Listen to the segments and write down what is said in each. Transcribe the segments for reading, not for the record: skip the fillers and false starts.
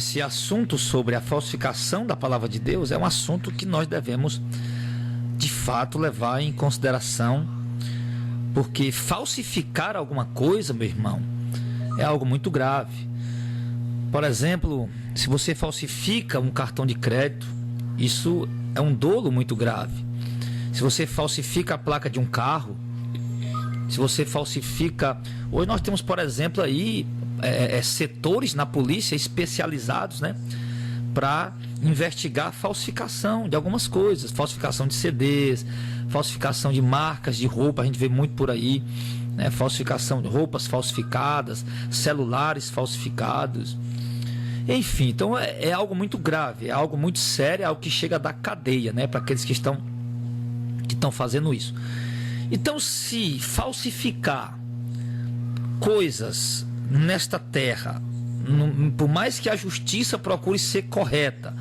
esse assunto sobre a falsificação da palavra de Deus é um assunto que nós devemos, de fato, levar em consideração, porque falsificar alguma coisa, meu irmão, é algo muito grave. Por exemplo, se você falsifica um cartão de crédito, isso é um dolo muito grave. Se você falsifica a placa de um carro, se você falsifica... Hoje nós temos, por exemplo, aí setores na polícia especializados, né, para investigar a falsificação de algumas coisas, falsificação de CDs, falsificação de marcas de roupa, a gente vê muito por aí, né, falsificação de roupas falsificadas, celulares falsificados, enfim. Então é algo muito grave, é algo muito sério, é algo que chega a dar cadeia, né, para aqueles que estão fazendo isso. Então, se falsificar coisas nesta terra, por mais que a justiça procure ser correta,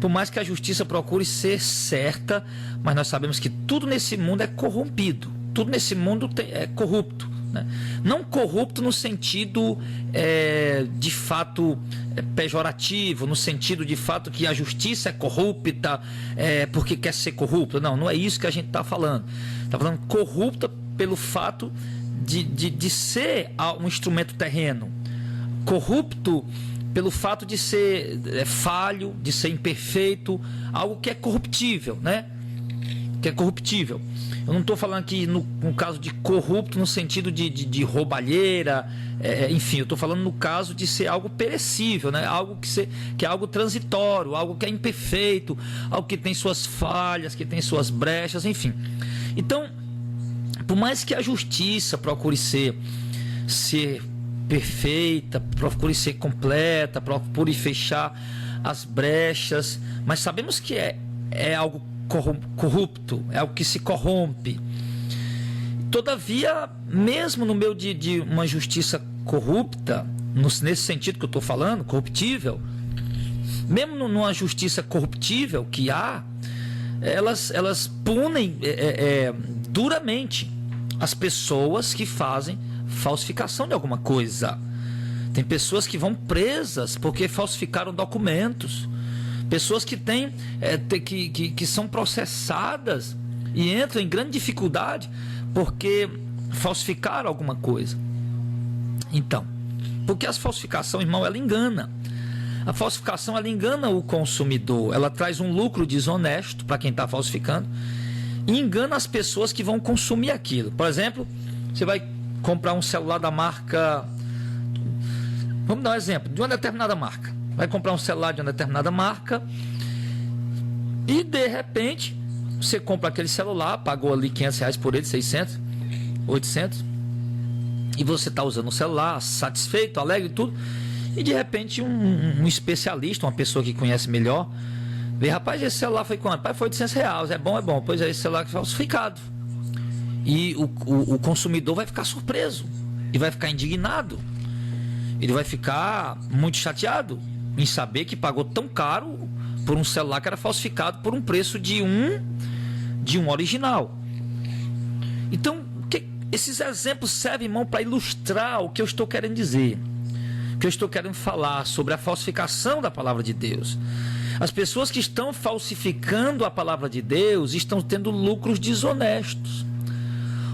por mais que a justiça procure ser certa, mas nós sabemos que tudo nesse mundo é corrompido, tudo nesse mundo é corrupto, né? Não corrupto no sentido de fato pejorativo, no sentido de fato que a justiça é corrupta porque quer ser corrupta. Não é isso que a gente está falando. Está falando corrupta pelo fato de ser um instrumento terreno, corrupto pelo fato de ser falho, de ser imperfeito, algo que é corruptível, né? Que é corruptível. Eu não estou falando aqui no caso de corrupto no sentido de roubalheira, enfim, eu estou falando no caso de ser algo perecível, né? Algo que é algo transitório, algo que é imperfeito, algo que tem suas falhas, que tem suas brechas, enfim. Então, por mais que a justiça procure ser perfeita, procure ser completa, procure fechar as brechas, mas sabemos que é algo corrupto, é algo que se corrompe. Todavia, mesmo no meio de uma justiça corrupta, nesse sentido que eu estou falando, corruptível, mesmo numa justiça corruptível que há, elas punem duramente as pessoas que fazem falsificação de alguma coisa. Tem pessoas que vão presas porque falsificaram documentos, pessoas que que são processadas e entram em grande dificuldade porque falsificaram alguma coisa. Então, porque a falsificação, irmão, ela engana. A falsificação, ela engana o consumidor, ela traz um lucro desonesto para quem está falsificando e engana as pessoas que vão consumir aquilo. Por exemplo, você vai comprar um celular da marca, vamos dar um exemplo, de uma determinada marca. Vai comprar um celular de uma determinada marca e de repente você compra aquele celular, pagou ali R$500 por ele, 600, 800, e você está usando o celular satisfeito, alegre e tudo, e de repente um especialista, uma pessoa que conhece melhor, vê: rapaz, esse celular foi quanto? Pai, foi R$800, é bom, pois é, esse celular é falsificado. E o consumidor vai ficar surpreso e vai ficar indignado, ele vai ficar muito chateado em saber que pagou tão caro por um celular que era falsificado por um preço de um original. Então, esses exemplos servem, irmão, para ilustrar o que eu estou querendo dizer, o que eu estou querendo falar sobre a falsificação da palavra de Deus. As pessoas que estão falsificando a palavra de Deus estão tendo lucros desonestos.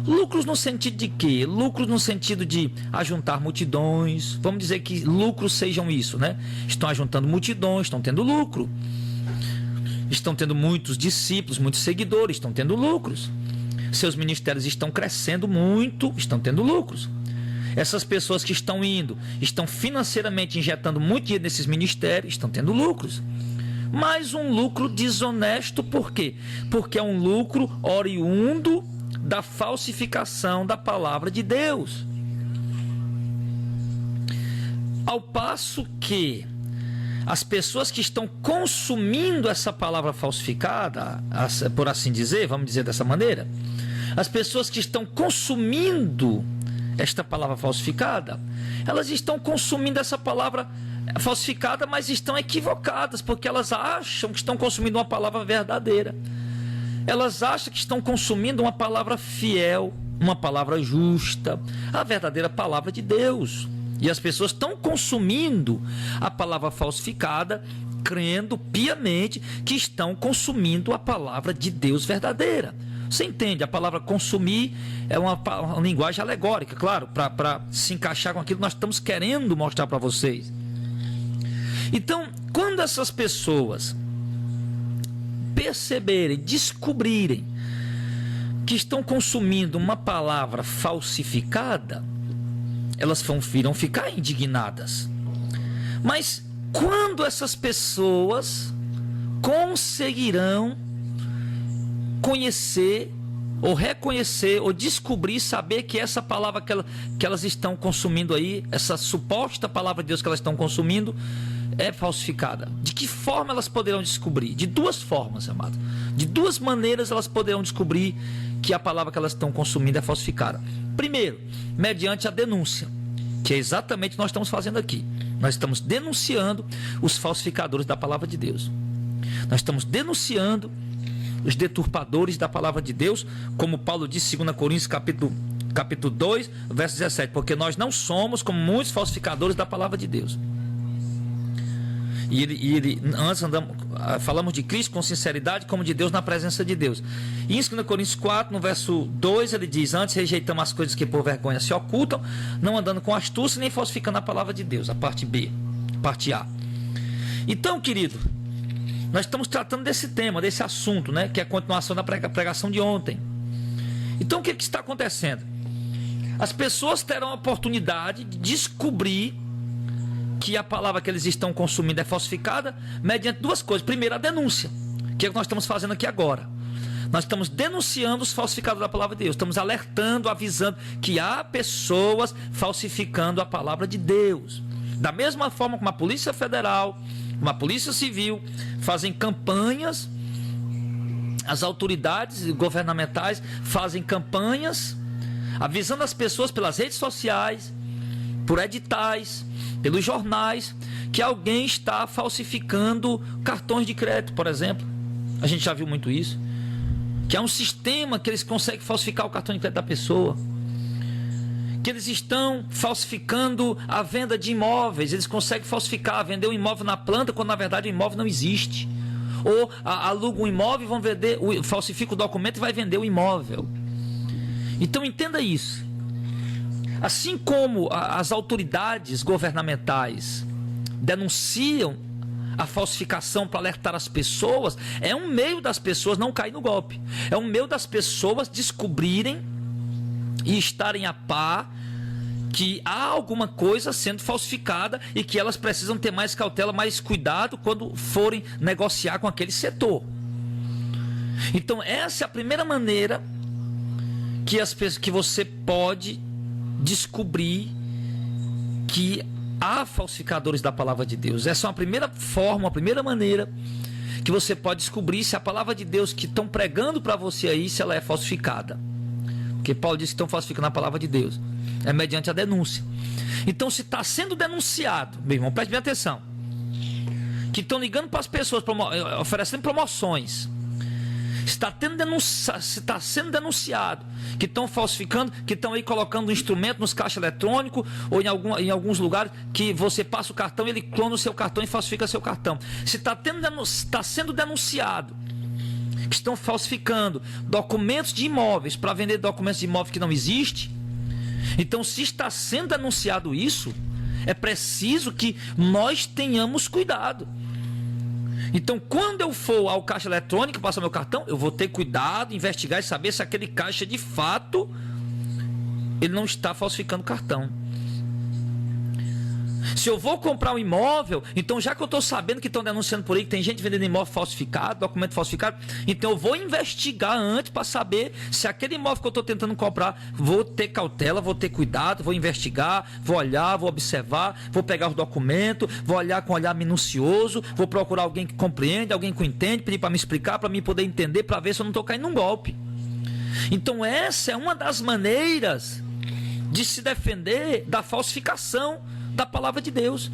Lucros no sentido de quê? Lucros no sentido de ajuntar multidões. Vamos dizer que lucros sejam isso, né? Estão ajuntando multidões, estão tendo lucro. Estão tendo muitos discípulos, muitos seguidores, estão tendo lucros. Seus ministérios estão crescendo muito, estão tendo lucros. Essas pessoas que estão estão financeiramente injetando muito dinheiro nesses ministérios, estão tendo lucros. Mas um lucro desonesto, por quê? Porque é um lucro oriundo da falsificação da palavra de Deus. Ao passo que as pessoas que estão consumindo essa palavra falsificada, por assim dizer, vamos dizer dessa maneira, as pessoas que estão consumindo esta palavra falsificada, elas estão consumindo essa palavra falsificada, mas estão equivocadas, porque elas acham que estão consumindo uma palavra verdadeira. Elas acham que estão consumindo uma palavra fiel, uma palavra justa, a verdadeira palavra de Deus. E as pessoas estão consumindo a palavra falsificada, crendo piamente que estão consumindo a palavra de Deus verdadeira. Você entende? A palavra consumir é uma linguagem alegórica, claro, para se encaixar com aquilo que nós estamos querendo mostrar para vocês. Então, quando essas pessoas perceberem, descobrirem que estão consumindo uma palavra falsificada, elas irão ficar indignadas. Mas quando essas pessoas conseguirão conhecer, ou reconhecer, ou descobrir, saber que essa palavra que elas estão consumindo aí, essa suposta palavra de Deus que elas estão consumindo, é falsificada? De que forma elas poderão descobrir? De duas formas, amado. De duas maneiras elas poderão descobrir que a palavra que elas estão consumindo é falsificada. Primeiro, mediante a denúncia, que é exatamente o que nós estamos fazendo aqui. Nós estamos denunciando os falsificadores da palavra de Deus. Nós estamos denunciando os deturpadores da palavra de Deus, como Paulo disse em 2 Coríntios capítulo 2, verso 17, porque nós não somos como muitos falsificadores da palavra de Deus. Antes falamos de Cristo com sinceridade, como de Deus na presença de Deus. E em 2 Coríntios 4, no verso 2, ele diz: antes rejeitamos as coisas que por vergonha se ocultam, não andando com astúcia nem falsificando a palavra de Deus. A parte B, parte A. Então, querido, nós estamos tratando desse tema, desse assunto, né, que é a continuação da pregação de ontem. Então, o que está acontecendo? As pessoas terão a oportunidade de descobrir que a palavra que eles estão consumindo é falsificada mediante duas coisas. Primeiro, a denúncia, que é o que nós estamos fazendo aqui agora. Nós estamos denunciando os falsificadores da palavra de Deus. Estamos alertando, avisando que há pessoas falsificando a palavra de Deus. Da mesma forma como a Polícia Federal, como a Polícia Civil fazem campanhas, as autoridades governamentais fazem campanhas avisando as pessoas pelas redes sociais, por editais, pelos jornais, que alguém está falsificando cartões de crédito, por exemplo. A gente já viu muito isso. Que há um sistema que eles conseguem falsificar o cartão de crédito da pessoa. Que eles estão falsificando a venda de imóveis. Eles conseguem falsificar, vender um imóvel na planta, quando na verdade o imóvel não existe. Ou alugam um imóvel e vão vender, falsifica o documento e vai vender o imóvel. Então entenda isso. Assim como as autoridades governamentais denunciam a falsificação para alertar as pessoas, é um meio das pessoas não caírem no golpe. É um meio das pessoas descobrirem e estarem a par que há alguma coisa sendo falsificada e que elas precisam ter mais cautela, mais cuidado quando forem negociar com aquele setor. Então essa é a primeira maneira que você pode descobrir que há falsificadores da palavra de Deus. Essa é uma primeira forma, uma primeira maneira que você pode descobrir se a palavra de Deus que estão pregando para você aí, se ela é falsificada. Porque Paulo disse que estão falsificando a palavra de Deus. É mediante a denúncia. Então, se está sendo denunciado, meu irmão, preste bem atenção, que estão ligando para as pessoas, oferecendo promoções, se está sendo denunciado que estão falsificando, que estão aí colocando um instrumento nos caixas eletrônicos ou em alguns lugares que você passa o cartão e ele clona o seu cartão e falsifica seu cartão. Se está sendo denunciado que estão falsificando documentos de imóveis para vender documentos de imóveis que não existem, então se está sendo denunciado isso, é preciso que nós tenhamos cuidado. Então, quando eu for ao caixa eletrônico passar meu cartão, eu vou ter cuidado, investigar e saber se aquele caixa de fato ele não está falsificando cartão. Se eu vou comprar um imóvel, então já que eu estou sabendo que estão denunciando por aí que tem gente vendendo imóvel falsificado, documento falsificado, então eu vou investigar antes para saber se aquele imóvel que eu estou tentando comprar, vou ter cautela, vou ter cuidado, vou investigar, vou olhar, vou observar, vou pegar os documentos, vou olhar com um olhar minucioso, vou procurar alguém que compreende, alguém que entende, pedir para me explicar, para mim poder entender, para ver se eu não estou caindo num golpe. Então essa é uma das maneiras de se defender da falsificação da palavra de Deus.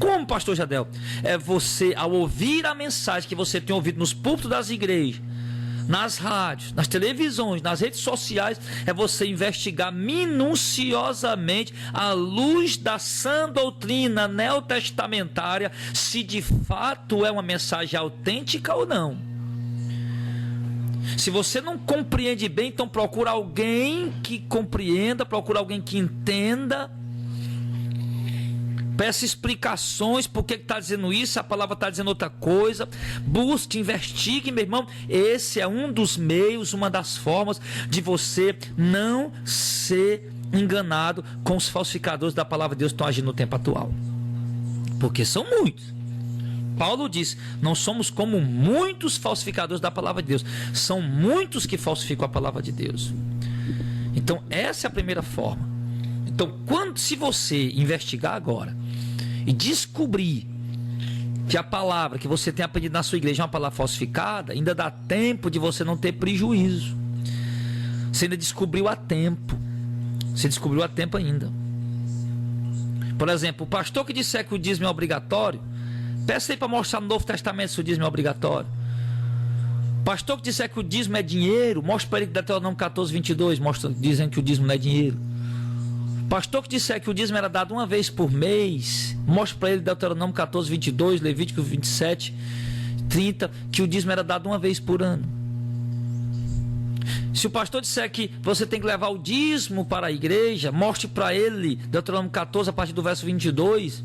Como, pastor Jadel? É você, ao ouvir a mensagem que você tem ouvido nos púlpitos das igrejas, nas rádios, nas televisões, nas redes sociais, é você investigar minuciosamente, à luz da sã doutrina neotestamentária, se de fato é uma mensagem autêntica ou não. Se você não compreende bem, então procura alguém que compreenda, procura alguém que entenda. Peça explicações, por que está dizendo isso, a palavra está dizendo outra coisa. Busque, investigue, meu irmão. Esse é um dos meios, uma das formas de você não ser enganado com os falsificadores da palavra de Deus que estão agindo no tempo atual. Porque são muitos. Paulo diz, não somos como muitos falsificadores da palavra de Deus. São muitos que falsificam a palavra de Deus. Então essa é a primeira forma. Então se você investigar agora e descobrir que a palavra que você tem aprendido na sua igreja é uma palavra falsificada, ainda dá tempo de você não ter prejuízo. Você ainda descobriu a tempo. Você descobriu a tempo ainda. Por exemplo, o pastor que disser que o dízimo é obrigatório, peça aí para mostrar no Novo Testamento se o dízimo é obrigatório. O pastor que disser que o dízimo é dinheiro, mostra para ele que Deuteronômio 14, 22, dizendo que o dízimo não é dinheiro. Pastor que disser que o dízimo era dado uma vez por mês, mostra para ele Deuteronômio 14, 22, Levítico 27, 30, que o dízimo era dado uma vez por ano. Se o pastor disser que você tem que levar o dízimo para a igreja, mostre para ele Deuteronômio 14, a partir do verso 22,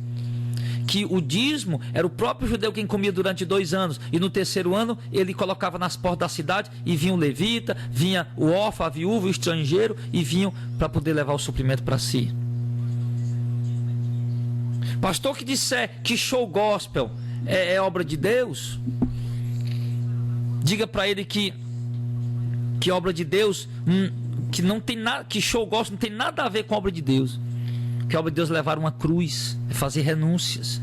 que o dízimo era o próprio judeu quem comia durante 2 anos, e no terceiro ano ele colocava nas portas da cidade, e vinha o levita, vinha o órfão, a viúva, o estrangeiro, e vinham para poder levar o suprimento para si. Pastor que disser que show gospel é obra de Deus, diga para ele que obra de Deus, que não tem nada, que show gospel não tem nada a ver com a obra de Deus. Que a obra de Deus é levar uma cruz, é fazer renúncias,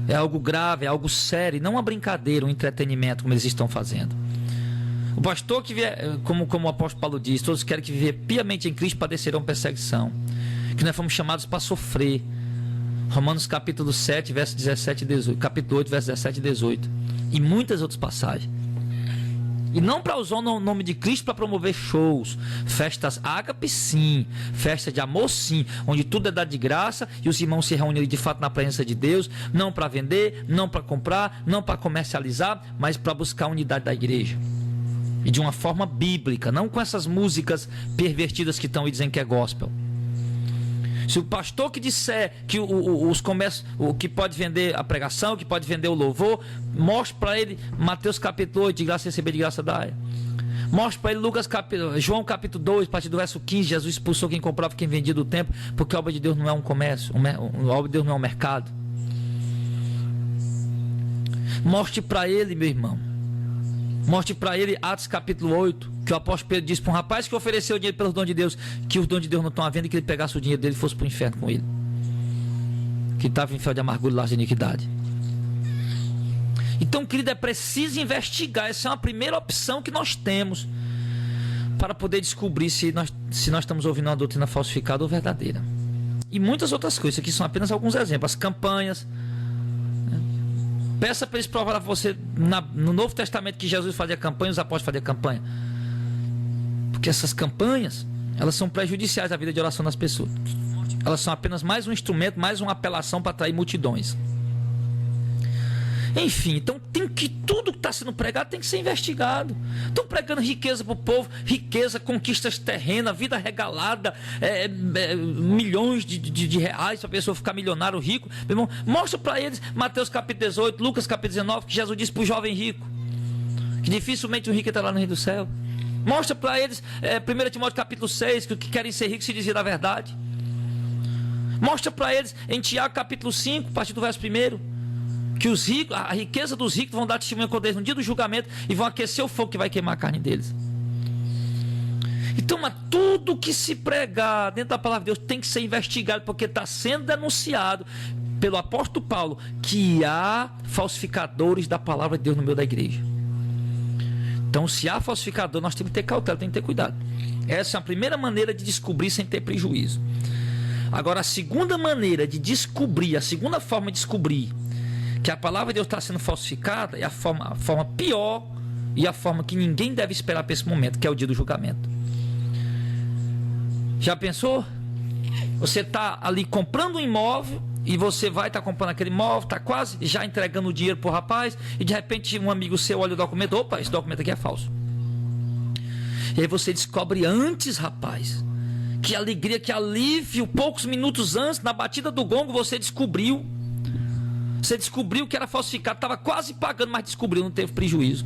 é algo grave, é algo sério, não uma brincadeira, um entretenimento como eles estão fazendo. O pastor que vier, como o apóstolo Paulo diz, todos querem que viver piamente em Cristo padecerão perseguição, que nós fomos chamados para sofrer. Romanos capítulo 7, verso 17 e 18, capítulo 8, verso 17 e 18, e muitas outras passagens. E não para usar o nome de Cristo para promover shows, festas ágape sim, festas de amor sim, onde tudo é dado de graça e os irmãos se reúnem de fato na presença de Deus, não para vender, não para comprar, não para comercializar, mas para buscar a unidade da igreja. E de uma forma bíblica, não com essas músicas pervertidas que estão aí dizendo que é gospel. Se o pastor que disser que os comércios, o que pode vender a pregação, que pode vender o louvor, mostre para ele Mateus capítulo 8, de graça receber, de graça dar. Mostre para ele João capítulo 2, a partir do verso 15, Jesus expulsou quem comprava e quem vendia do templo, porque a obra de Deus não é um comércio, a obra de Deus não é um mercado. Mostre para ele, meu irmão, mostre para ele Atos capítulo 8, que o apóstolo Pedro disse para um rapaz que ofereceu dinheiro pelos dons de Deus, que os dons de Deus não estão à venda, e que ele pegasse o dinheiro dele e fosse para o inferno com ele, que estava em fel de amargura e laço de iniquidade. Então, querido, é preciso investigar. Essa é uma primeira opção que nós temos para poder descobrir se nós estamos ouvindo uma doutrina falsificada ou verdadeira. E muitas outras coisas, aqui são apenas alguns exemplos. As campanhas, peça para eles provarem para você no Novo Testamento que Jesus fazia campanha, os apóstolos faziam campanha. Porque essas campanhas, elas são prejudiciais à vida de oração das pessoas. Elas são apenas mais um instrumento, mais uma apelação para atrair multidões. Enfim, então tudo que está sendo pregado tem que ser investigado. Estão pregando riqueza para o povo, riqueza, conquistas terrenas, vida regalada, milhões de reais para a pessoa ficar milionário, rico. Meu irmão, mostra para eles Mateus capítulo 18, Lucas capítulo 19, que Jesus disse para o jovem rico que dificilmente o rico entra lá no reino do céu. Mostra para eles 1 Timóteo capítulo 6, que querem ser ricos se dizia da verdade. Mostra para eles em Tiago capítulo 5, a partir do verso 1, que os ricos, a riqueza dos ricos vão dar testemunho com Deus no dia do julgamento e vão aquecer o fogo que vai queimar a carne deles. Então, mas tudo que se pregar dentro da palavra de Deus tem que ser investigado, porque está sendo denunciado pelo apóstolo Paulo que há falsificadores da palavra de Deus no meio da igreja. Então, se há falsificador, nós temos que ter cautela, temos que ter cuidado. Essa é a primeira maneira de descobrir sem ter prejuízo. Agora, a segunda maneira de descobrir, a segunda forma de descobrir que a palavra de Deus está sendo falsificada, é a forma pior e a forma que ninguém deve esperar para esse momento, que é o dia do julgamento. Já pensou? Você está ali comprando um imóvel e você vai estar comprando aquele imóvel, está quase já entregando o dinheiro para o rapaz, e de repente um amigo seu olha o documento, opa, esse documento aqui é falso. E aí você descobre antes, rapaz, que alegria, que alívio, poucos minutos antes, na batida do gongo, você descobriu que era falsificado, estava quase pagando, mas descobriu, não teve prejuízo.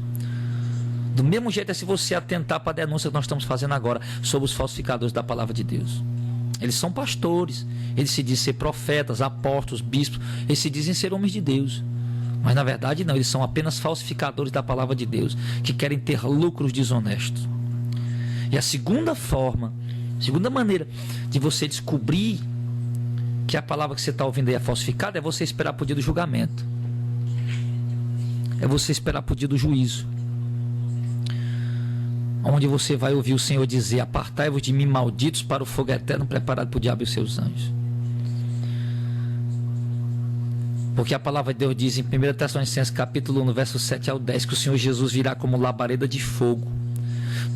Do mesmo jeito é se você atentar para a denúncia que nós estamos fazendo agora sobre os falsificadores da palavra de Deus. Eles são pastores, eles se dizem ser profetas, apóstolos, bispos, eles se dizem ser homens de Deus, mas na verdade não, eles são apenas falsificadores da palavra de Deus, que querem ter lucros desonestos. E a segunda maneira de você descobrir que a palavra que você está ouvindo aí é falsificada, é você esperar para o dia do julgamento, é você esperar para o dia do juízo, onde você vai ouvir o Senhor dizer: apartai-vos de mim, malditos, para o fogo eterno preparado para o diabo e os seus anjos. Porque a palavra de Deus diz em 1 Tessalonicenses capítulo 1, no verso 7 ao 10, que o Senhor Jesus virá como labareda de fogo,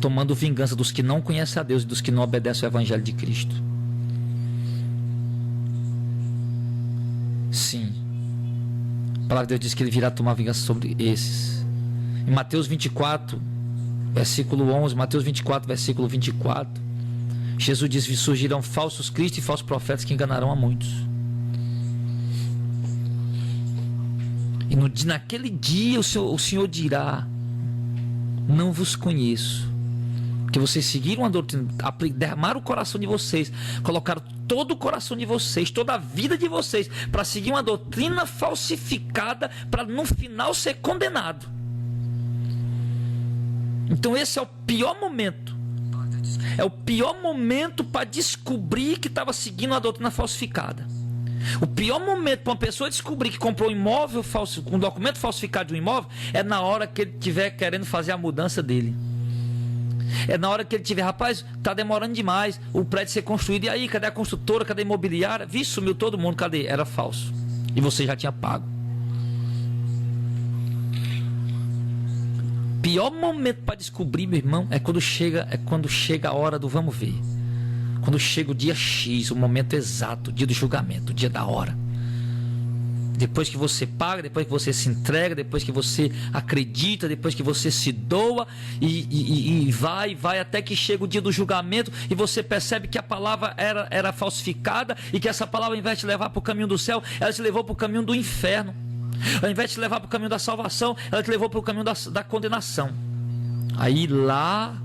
tomando vingança dos que não conhecem a Deus e dos que não obedecem ao Evangelho de Cristo. Sim, a palavra de Deus diz que ele virá tomar vingança sobre esses. Em Mateus 24, versículo 11, Mateus 24, versículo 24, Jesus diz: surgirão falsos cristos e falsos profetas que enganarão a muitos. E naquele dia o Senhor dirá: não vos conheço, porque vocês seguiram a doutrina, derramaram o coração de vocês, colocaram todo o coração de vocês, toda a vida de vocês, para seguir uma doutrina falsificada, para no final ser condenado. Então esse é o pior momento. É o pior momento para descobrir que estava seguindo a doutrina falsificada. O pior momento para uma pessoa descobrir que comprou um imóvel falso, um documento falsificado de um imóvel, é na hora que ele estiver querendo fazer a mudança dele. É na hora que ele tiver: rapaz, está demorando demais o prédio ser construído, e aí, cadê a construtora, cadê a imobiliária? Vixe, sumiu todo mundo, cadê? Era falso, e você já tinha pago. Pior momento para descobrir, meu irmão, é quando chega a hora do vamos ver. Quando chega o dia X, o momento exato, o dia do julgamento, o dia da hora. Depois que você paga, depois que você se entrega, depois que você acredita, depois que você se doa e vai até que chega o dia do julgamento e você percebe que a palavra era falsificada e que essa palavra, ao invés de te levar para o caminho do céu, ela te levou para o caminho do inferno. Ao invés de te levar para o caminho da salvação, ela te levou para o caminho da condenação. Aí lá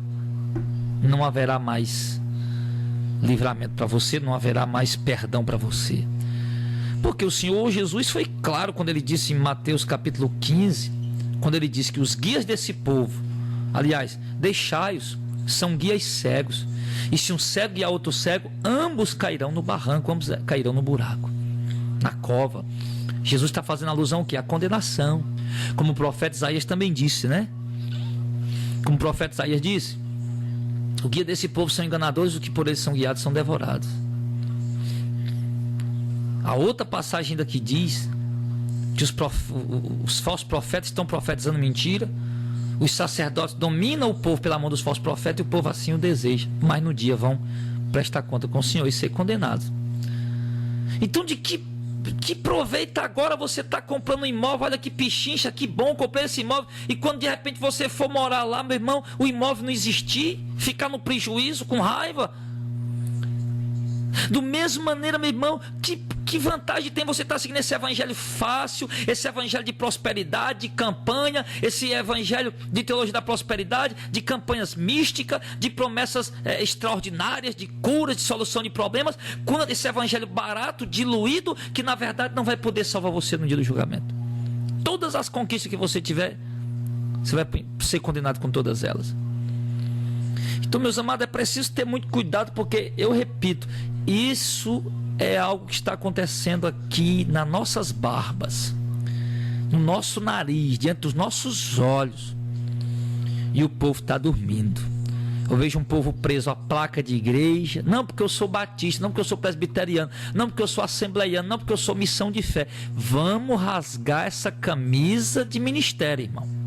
não haverá mais livramento para você, não haverá mais perdão para você. Porque o Senhor Jesus foi claro quando ele disse em Mateus capítulo 15, quando ele disse que os guias desse povo, aliás, deixai-os, são guias cegos, e se um cego guiar outro cego, ambos cairão no barranco, ambos cairão no buraco, na cova. Jesus está fazendo alusão ao quê? A condenação. Como o profeta Isaías também disse, né? Como o profeta Isaías disse: o guia desse povo são enganadores, os que por eles são guiados são devorados. A outra passagem ainda que diz que os falsos profetas estão profetizando mentira, os sacerdotes dominam o povo pela mão dos falsos profetas, e o povo assim o deseja, mas no dia vão prestar conta com o Senhor e ser condenados. Então, de que proveito agora você está comprando um imóvel? Olha que pichincha, que bom, comprei esse imóvel, e quando de repente você for morar lá, meu irmão, o imóvel não existir, ficar no prejuízo, com raiva. Do mesma maneira, meu irmão, que vantagem tem você estar seguindo esse evangelho fácil, esse evangelho de prosperidade, de campanha, esse evangelho de teologia da prosperidade, de campanhas místicas, de promessas extraordinárias, de curas, de solução de problemas, quando esse evangelho barato, diluído, que na verdade não vai poder salvar você no dia do julgamento. Todas as conquistas que você tiver, você vai ser condenado com todas elas. Então, meus amados, é preciso ter muito cuidado, porque, eu repito, isso é algo que está acontecendo aqui nas nossas barbas, no nosso nariz, diante dos nossos olhos, e o povo está dormindo. Eu vejo um povo preso à placa de igreja, não porque eu sou batista, não porque eu sou presbiteriano, não porque eu sou assembleiano, não porque eu sou missão de fé. Vamos rasgar essa camisa de ministério, irmão.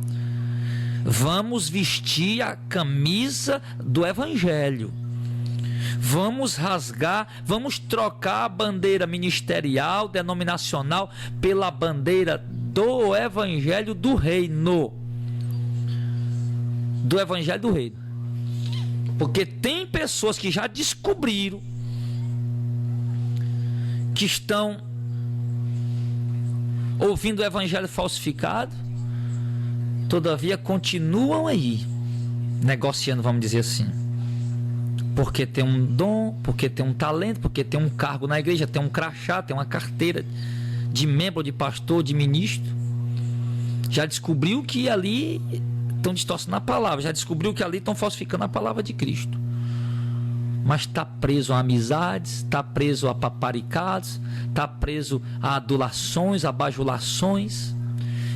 Vamos vestir a camisa do Evangelho. Vamos rasgar, vamos trocar a bandeira ministerial, denominacional, pela bandeira do Evangelho do Reino. Do Evangelho do Reino. Porque tem pessoas que já descobriram, que estão ouvindo o Evangelho falsificado, todavia continuam aí, negociando, vamos dizer assim. Porque tem um dom, porque tem um talento, porque tem um cargo na igreja, tem um crachá, tem uma carteira de membro, de pastor, de ministro. Já descobriu que ali estão distorcendo a palavra, já descobriu que ali estão falsificando a palavra de Cristo. Mas está preso a amizades, está preso a paparicados, está preso a adulações, a bajulações.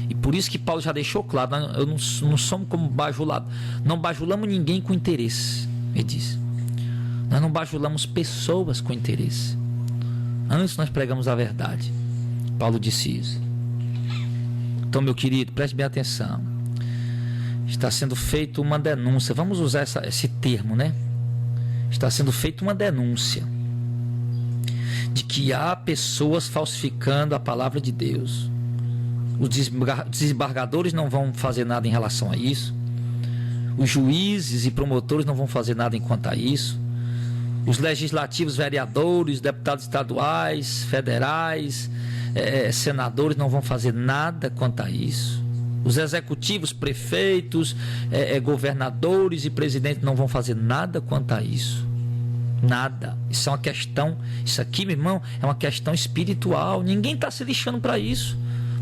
E por isso que Paulo já deixou claro, eu não somos como bajulados, não bajulamos ninguém com interesse, ele diz. Nós não bajulamos pessoas com interesse. Antes nós pregamos a verdade. Paulo disse isso. Então, meu querido, preste bem atenção. Está sendo feita uma denúncia. Vamos usar esse termo, né? Está sendo feita uma denúncia de que há pessoas falsificando a palavra de Deus. Os desembargadores não vão fazer nada em relação a isso. Os juízes e promotores não vão fazer nada enquanto a isso. Os legislativos, vereadores, deputados estaduais, federais, senadores não vão fazer nada quanto a isso. Os executivos, prefeitos, governadores e presidentes não vão fazer nada quanto a isso. Nada. Isso é uma questão, isso aqui, meu irmão, é uma questão espiritual. Ninguém está se lixando para isso.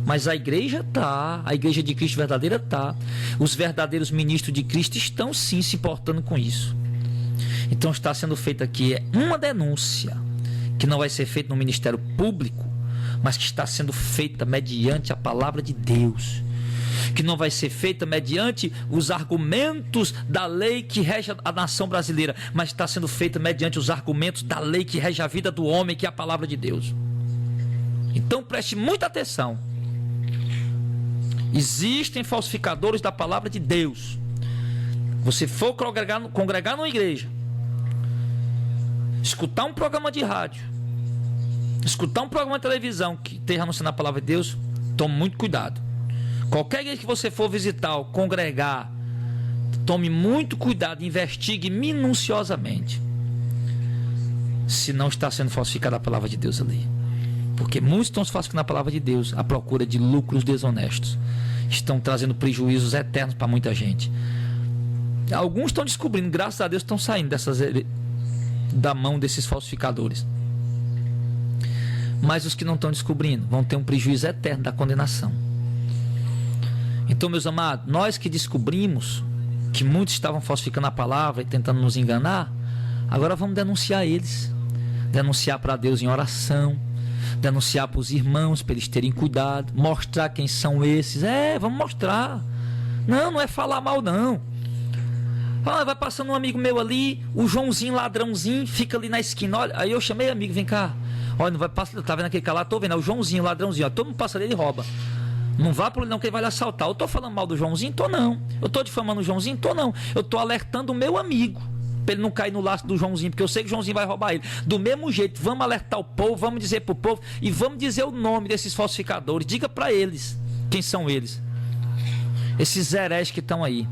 Mas a igreja está, a igreja de Cristo verdadeira está. Os verdadeiros ministros de Cristo estão sim se importando com isso. Então está sendo feita aqui uma denúncia, que não vai ser feita no ministério público, mas que está sendo feita mediante a palavra de Deus. Que não vai ser feita mediante os argumentos da lei que rege a nação brasileira, mas está sendo feita mediante os argumentos da lei que rege a vida do homem, que é a palavra de Deus. Então preste muita atenção. Existem falsificadores da palavra de Deus. Você for congregar numa igreja, escutar um programa de rádio, escutar um programa de televisão que esteja anunciando a palavra de Deus, tome muito cuidado. Qualquer igreja que você for visitar ou congregar, tome muito cuidado, investigue minuciosamente se não está sendo falsificada a palavra de Deus ali. Porque muitos estão se falsificando a palavra de Deus à procura de lucros desonestos. Estão trazendo prejuízos eternos para muita gente. Alguns estão descobrindo, graças a Deus, estão saindo da mão desses falsificadores. Mas os que não estão descobrindo vão ter um prejuízo eterno da condenação. Então, meus amados, nós que descobrimos que muitos estavam falsificando a palavra e tentando nos enganar, agora vamos denunciar eles. Denunciar para Deus em oração, denunciar para os irmãos, para eles terem cuidado, mostrar quem são esses. Vamos mostrar. Não é falar mal, não. Vai passando um amigo meu ali, o Joãozinho, ladrãozinho, fica ali na esquina. Olha, aí eu chamei amigo, vem cá. Olha, não vai passar, tá vendo aquele cara lá? Tô vendo, é o Joãozinho, ladrãozinho. Ó, todo mundo passa ali, ele rouba. Não vá por ele não, que ele vai lhe assaltar. Eu tô falando mal do Joãozinho? Tô não. Eu tô difamando o Joãozinho? Tô não. Eu tô alertando o meu amigo, para ele não cair no laço do Joãozinho, porque eu sei que o Joãozinho vai roubar ele. Do mesmo jeito, vamos alertar o povo, vamos dizer pro povo e vamos dizer o nome desses falsificadores. Diga para eles quem são eles. Esses hereges que estão aí.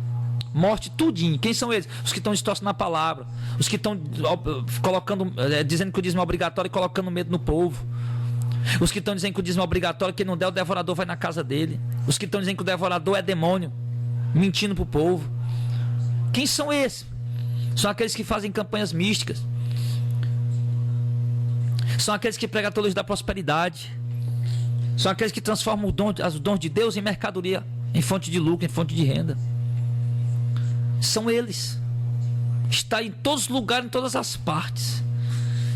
Mostre tudinho. Quem são eles? Os que estão distorcendo a palavra. Os que estão colocando, dizendo que o dízimo é obrigatório e colocando medo no povo. Os que estão dizendo que o dízimo é obrigatório, quem não der, o devorador vai na casa dele. Os que estão dizendo que o devorador é demônio, mentindo pro povo. Quem são esses? São aqueles que fazem campanhas místicas. São aqueles que pregam a teologia da prosperidade. São aqueles que transformam os dons de Deus em mercadoria, em fonte de lucro, em fonte de renda. São eles. Está em todos os lugares, em todas as partes.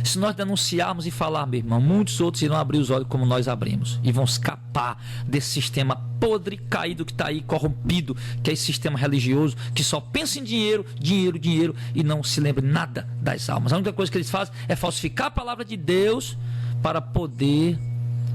Se nós denunciarmos e falar, meu irmão, muitos outros irão abrir os olhos como nós abrimos e vão escapar desse sistema podre, caído que está aí, corrompido, que é esse sistema religioso que só pensa em dinheiro, dinheiro, dinheiro e não se lembra nada das almas. A única coisa que eles fazem é falsificar a palavra de Deus para poder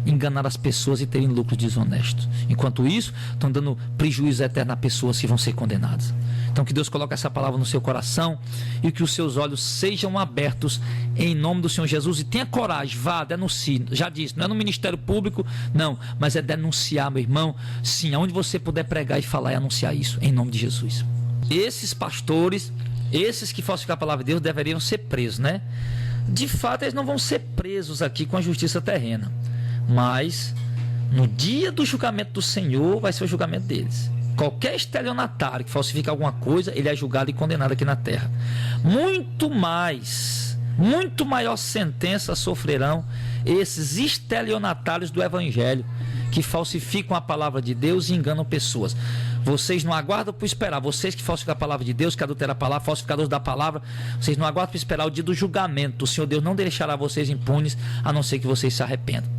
enganar as pessoas e terem lucros desonestos. Enquanto isso, estão dando prejuízo eterno a pessoas que vão ser condenadas. Então que Deus coloque essa palavra no seu coração e que os seus olhos sejam abertos em nome do Senhor Jesus. E tenha coragem, vá, denuncie. Já disse, não é no Ministério Público, não, mas é denunciar, meu irmão. Sim, aonde você puder pregar e falar e anunciar isso, em nome de Jesus. Esses pastores, esses que falsificam a palavra de Deus, deveriam ser presos, né? De fato, eles não vão ser presos aqui com a justiça terrena, mas no dia do julgamento do Senhor vai ser o julgamento deles. Qualquer estelionatário que falsifica alguma coisa, ele é julgado e condenado aqui na terra. Muito maior sentença sofrerão esses estelionatários do Evangelho, que falsificam a palavra de Deus e enganam pessoas. Vocês não aguardam por esperar, vocês que falsificam a palavra de Deus, que adulteram a palavra, falsificadores da palavra, vocês não aguardam por esperar o dia do julgamento. O Senhor Deus não deixará vocês impunes, a não ser que vocês se arrependam.